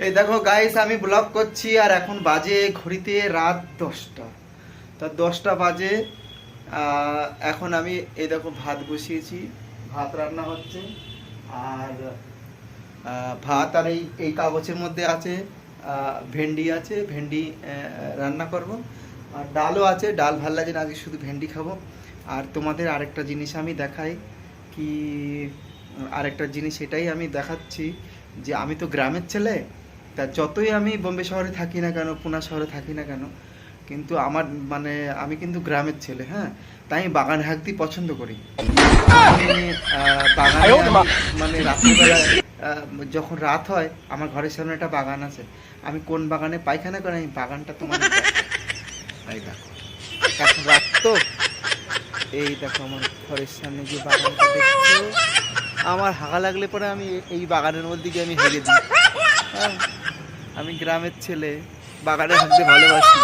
এই দেখো গাইস, আমি ব্লগ করছি আর এখন বাজে ঘড়িতে রাত 10টা। তা 10টা বাজে। এখন আমি এই দেখো ভাত বসিয়েছি, ভাত রান্না হচ্ছে। আর ভাত আর এই এই কাগজের মধ্যে আছে ভেন্ডি আছে, ভেন্ডি রান্না করব। আর ডালও আছে, ডাল ভাল লাগে না, আজকে শুধু ভেন্ডি খাবো। আর তোমাদের আরেকটা জিনিস আমি দেখাই কি, আরেকটা জিনিস এটাই আমি দেখাচ্ছি যে আমি তো গ্রামের ছেলে। তা যতই আমি বোম্বে শহরে থাকি না কেন, পুনা শহরে থাকি না কেন, কিন্তু আমার মানে আমি কিন্তু গ্রামের ছেলে, হ্যাঁ। তাই আমি বাগান হাঁকতে পছন্দ করি। আমি বাগানে মানে রাত্রিবেলা যখন রাত হয়, আমার ঘরের সামনে একটা বাগান আছে। আমি কোন বাগানে পায়খানা করি, আমি বাগানটা তোমার এই দেখো, এখন রাত তো, এই দেখো আমার ঘরের সামনে যে বাগানটা দেখছো, আমার হাগা লাগলে পরে আমি এই বাগানের মধ্যে গিয়ে আমি হেগে দিই। হ্যাঁ, আমি গ্রামের ছেলে, বাগানে হাঁটতে ভালোবাসি।